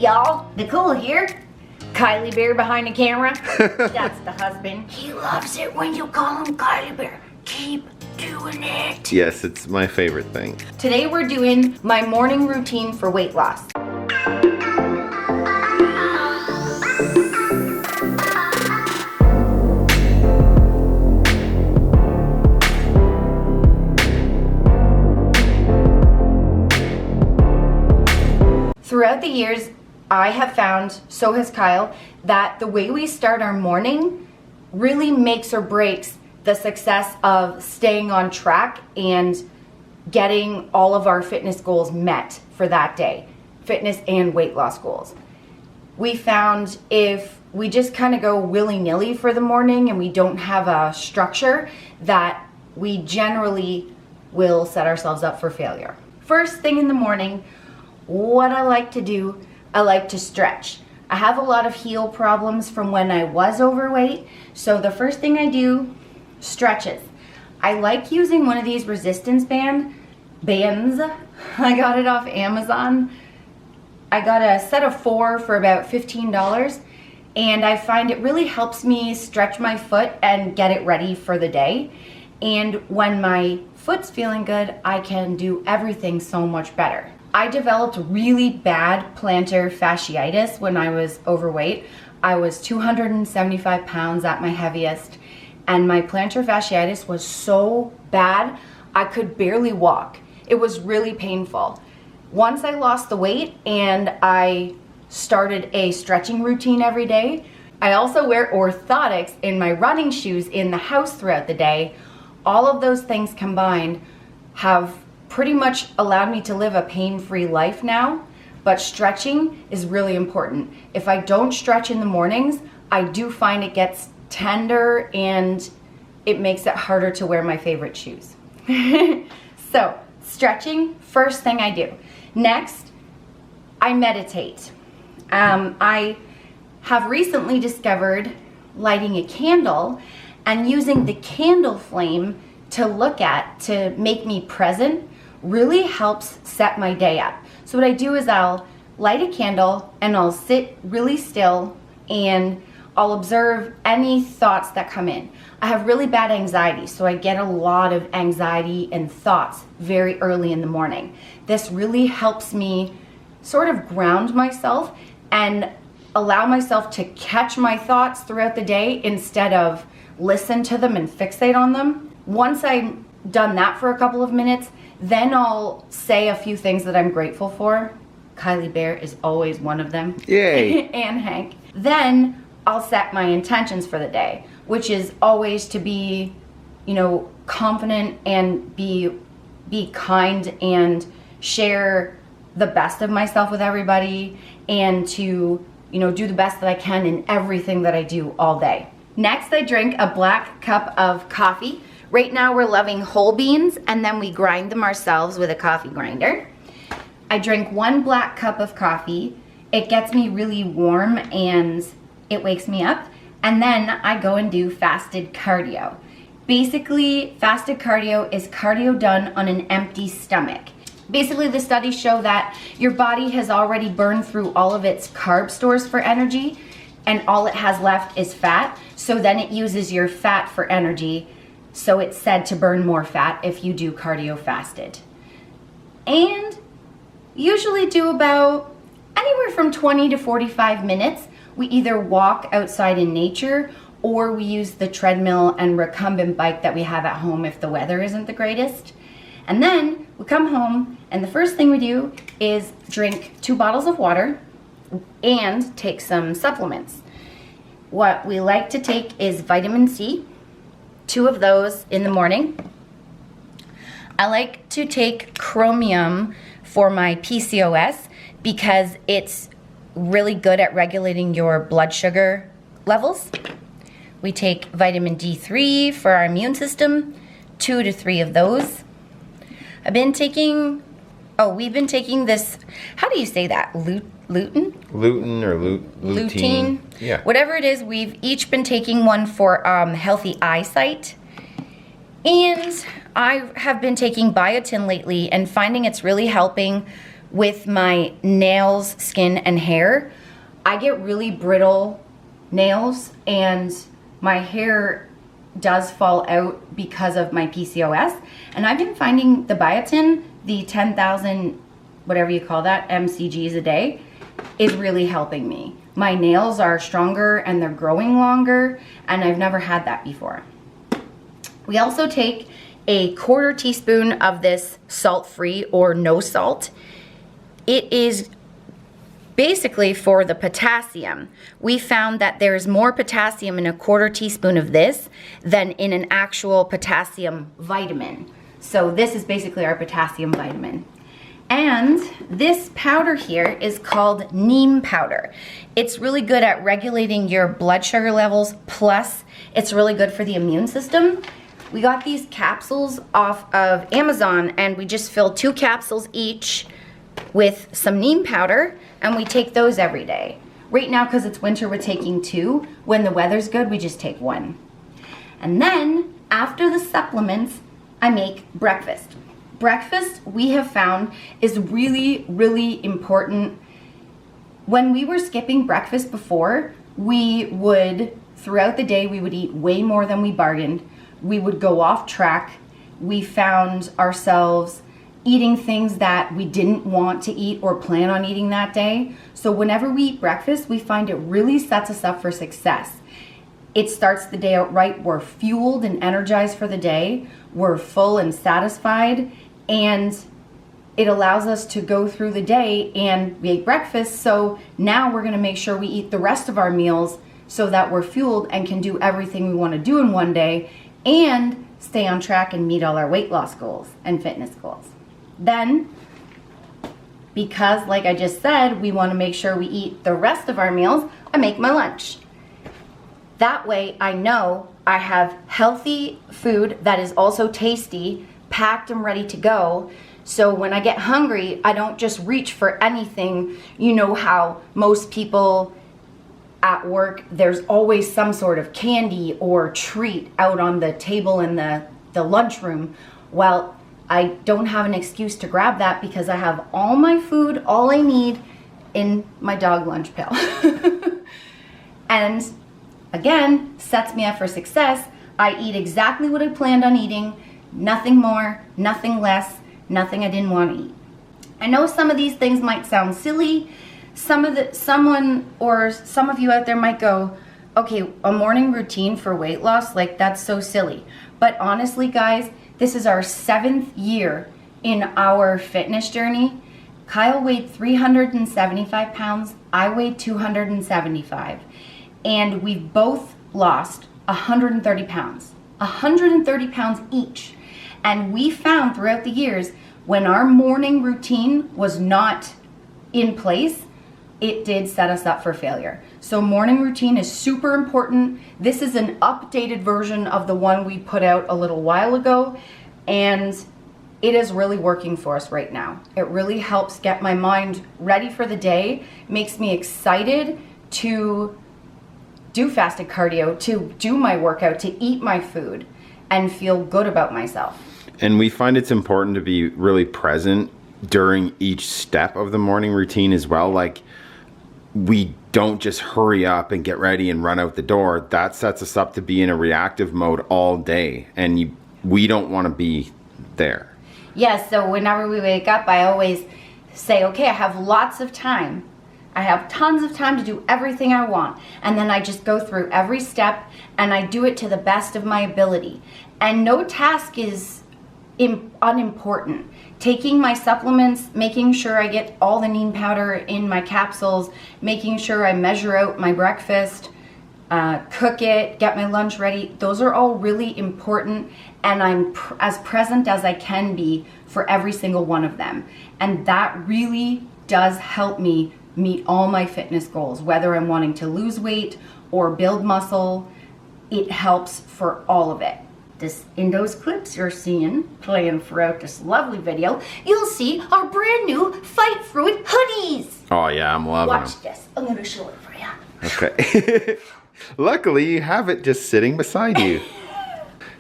y'all, Nicole here. Kylie Bear behind the camera. That's the husband. He loves it when you call him Kylie Bear. Keep doing it. Yes, it's my favorite thing. Today we're doing my morning routine for weight loss. Throughout the years, I have found, so has Kyle, that the way we start our morning really makes or breaks the success of staying on track and getting all of our fitness goals met for that day, fitness and weight loss goals. We found if we just kind of go willy-nilly for the morning and we don't have a structure, that we generally will set ourselves up for failure. First thing in the morning, what I like to do, I like to stretch. I have a lot of heel problems from when I was overweight, so the first thing I do, stretches. I like using one of these resistance bands. I got it off Amazon. I got a set of 4 for about $15, and I find it really helps me stretch my foot and get it ready for the day. And when my foot's feeling good, I can do everything so much better. I developed really bad plantar fasciitis when I was overweight. I was 275 pounds at my heaviest, and my plantar fasciitis was so bad I could barely walk. It was really painful. Once I lost the weight and I started a stretching routine every day, I also wear orthotics in my running shoes in the house throughout the day. All of those things combined have pretty much allowed me to live a pain-free life now, but stretching is really important. If I don't stretch in the mornings, I do find it gets tender and it makes it harder to wear my favorite shoes. So, stretching, first thing I do. Next, I meditate. I have recently discovered lighting a candle and using the candle flame to look at to make me present really helps set my day up. So what I do is I'll light a candle and I'll sit really still and I'll observe any thoughts that come in. I have really bad anxiety, so I get a lot of anxiety and thoughts very early in the morning. This really helps me sort of ground myself and allow myself to catch my thoughts throughout the day instead of listen to them and fixate on them. Once I'm done that for a couple of minutes, then I'll say a few things that I'm grateful for. Kylie Bear is always one of them. Yay! And Hank. Then I'll set my intentions for the day, which is always to be, confident and be kind and share the best of myself with everybody and to, do the best that I can in everything that I do all day. Next, I drink a black cup of coffee. Right now we're loving whole beans and then we grind them ourselves with a coffee grinder. I drink 1 black cup of coffee. It gets me really warm and it wakes me up. And then I go and do fasted cardio. Basically, fasted cardio is cardio done on an empty stomach. Basically, the studies show that your body has already burned through all of its carb stores for energy and all it has left is fat. So then it uses your fat for energy. So it's said to burn more fat if you do cardio fasted. And usually do about anywhere from 20 to 45 minutes. We either walk outside in nature or we use the treadmill and recumbent bike that we have at home if the weather isn't the greatest. And then we come home and the first thing we do is drink 2 bottles of water and take some supplements. What we like to take is vitamin C. 2 of those in the morning. I like to take chromium for my PCOS because it's really good at regulating your blood sugar levels. We take vitamin D3 for our immune system, 2 to 3 of those. We've been taking this, how do you say that? Lutein? Lutein or lutein. Yeah. Whatever it is, we've each been taking one for healthy eyesight. And I have been taking biotin lately and finding it's really helping with my nails, skin, and hair. I get really brittle nails and my hair does fall out because of my PCOS. And I've been finding the biotin, the 10,000, whatever you call that, mcgs a day, is really helping me. My nails are stronger and they're growing longer, and I've never had that before. We also take a 1/4 teaspoon of this salt-free or no salt. It is basically for the potassium. We found that there's more potassium in a 1/4 teaspoon of this than in an actual potassium vitamin. So this is basically our potassium vitamin. And this powder here is called neem powder. It's really good at regulating your blood sugar levels, plus it's really good for the immune system. We got these capsules off of Amazon, and we just fill 2 capsules each with some neem powder, and we take those every day. Right now, because it's winter, we're taking 2. When the weather's good, we just take 1. And then, after the supplements, I make breakfast. Breakfast, we have found, is really, really important. When we were skipping breakfast before, we would, throughout the day, we would eat way more than we bargained. We would go off track. We found ourselves eating things that we didn't want to eat or plan on eating that day. So whenever we eat breakfast, we find it really sets us up for success. It starts the day out right. We're fueled and energized for the day. We're full and satisfied, and it allows us to go through the day, and we ate breakfast, so now we're gonna make sure we eat the rest of our meals so that we're fueled and can do everything we wanna do in one day and stay on track and meet all our weight loss goals and fitness goals. Then, because like I just said, we wanna make sure we eat the rest of our meals, I make my lunch. That way I know I have healthy food that is also tasty, packed and ready to go. So when I get hungry, I don't just reach for anything. You know how most people at work, there's always some sort of candy or treat out on the table in the lunchroom. Well, I don't have an excuse to grab that because I have all my food, all I need, in my dog lunch pail. And again, sets me up for success. I eat exactly what I planned on eating, nothing more, nothing less, nothing I didn't want to eat. I know some of these things might sound silly. Some of you out there might go, okay, a morning routine for weight loss, like that's so silly. But honestly, guys, this is our 7th year in our fitness journey. Kyle weighed 375 pounds. I weighed 275. And we've both lost 130 pounds. 130 pounds each. And we found throughout the years, when our morning routine was not in place, it did set us up for failure. So morning routine is super important. This is an updated version of the one we put out a little while ago, and it is really working for us right now. It really helps get my mind ready for the day, makes me excited to do fasted cardio, to do my workout, to eat my food, and feel good about myself. And we find it's important to be really present during each step of the morning routine as well. Like, we don't just hurry up and get ready and run out the door. That sets us up to be in a reactive mode all day, and we don't want to be there. Yes, so whenever we wake up, I always say, okay, I have lots of time. I have tons of time to do everything I want. And then I just go through every step and I do it to the best of my ability. And no task is unimportant. Taking my supplements, making sure I get all the neem powder in my capsules, making sure I measure out my breakfast, cook it, get my lunch ready. Those are all really important, and I'm as present as I can be for every single one of them. And that really does help me meet all my fitness goals, whether I'm wanting to lose weight or build muscle. It helps for all of it. In those clips you're seeing playing throughout this lovely video, you'll see our brand new Fight Through It hoodies. Oh yeah, I'm loving them. Watch this. I'm gonna show it for you. Okay. Luckily, you have it just sitting beside you.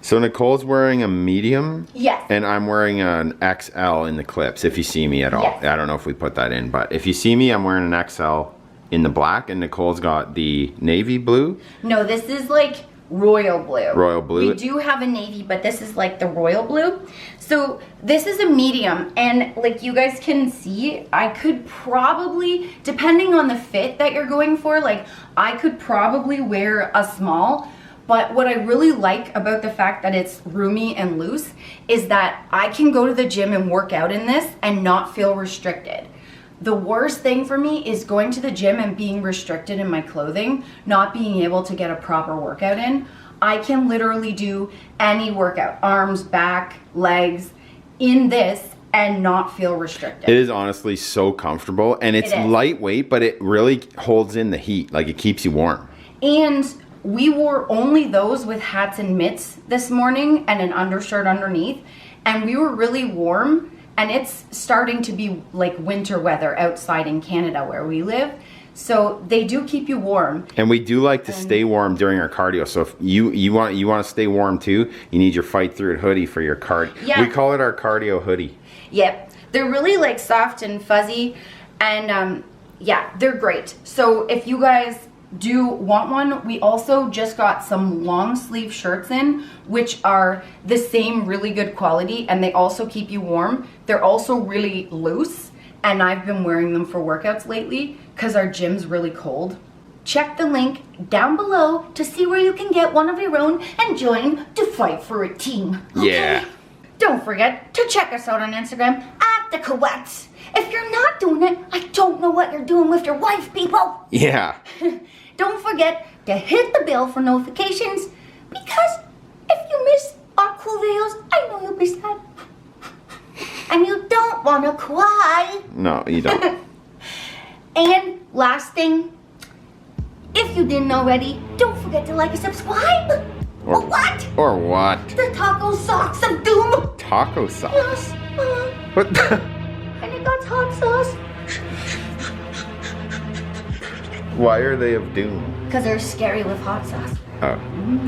So Nicole's wearing a medium. Yes. And I'm wearing an XL in the clips, if you see me at all. Yes. I don't know if we put that in, but if you see me, I'm wearing an XL in the black, and Nicole's got the navy blue. No, this is like royal blue. Royal blue. We do have a navy, but this is like the royal blue. So this is a medium, and like you guys can see, I could probably, depending on the fit that you're going for, like I could probably wear a small. But what I really like about the fact that it's roomy and loose is that I can go to the gym and work out in this and not feel restricted. The worst thing for me is going to the gym and being restricted in my clothing, not being able to get a proper workout in. I can literally do any workout, arms, back, legs, in this and not feel restricted. It is honestly so comfortable, and it's It is. lightweight, but it really holds in the heat. Like, it keeps you warm. And we wore only those with hats and mitts this morning and an undershirt underneath, and we were really warm, and it's starting to be like winter weather outside in Canada where we live. So they do keep you warm. And we do like to stay warm during our cardio. So if you want to stay warm too, you need your Fight Through It hoodie for your cardio. Yeah. We call it our cardio hoodie. Yep, they're really like soft and fuzzy, and yeah, they're great. So if you guys do want one, we also just got some long sleeve shirts in, which are the same really good quality, and they also keep you warm. They're also really loose, and I've been wearing them for workouts lately because our gym's really cold. Check the link down below to see where you can get one of your own and join to fight for a team. Yeah. Don't forget to check us out on Instagram at The Coettes. If you're not doing it, I don't know what you're doing with your life, people. Yeah. Don't forget to hit the bell for notifications, because if you miss our cool videos, I know you'll be sad. And you don't want to cry. No, you don't. And last thing, if you didn't already, don't forget to like and subscribe. Or what? Or what? The taco socks of doom. Taco sauce. Yes. What the? And it got hot sauce. Why are they of doom? Because they're scary with hot sauce. Oh,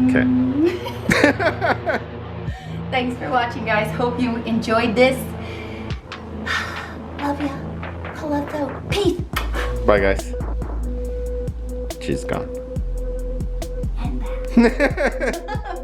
okay. Thanks for watching, guys. Hope you enjoyed this. Love ya. Colletto. Peace. Bye, guys. She's gone. And back.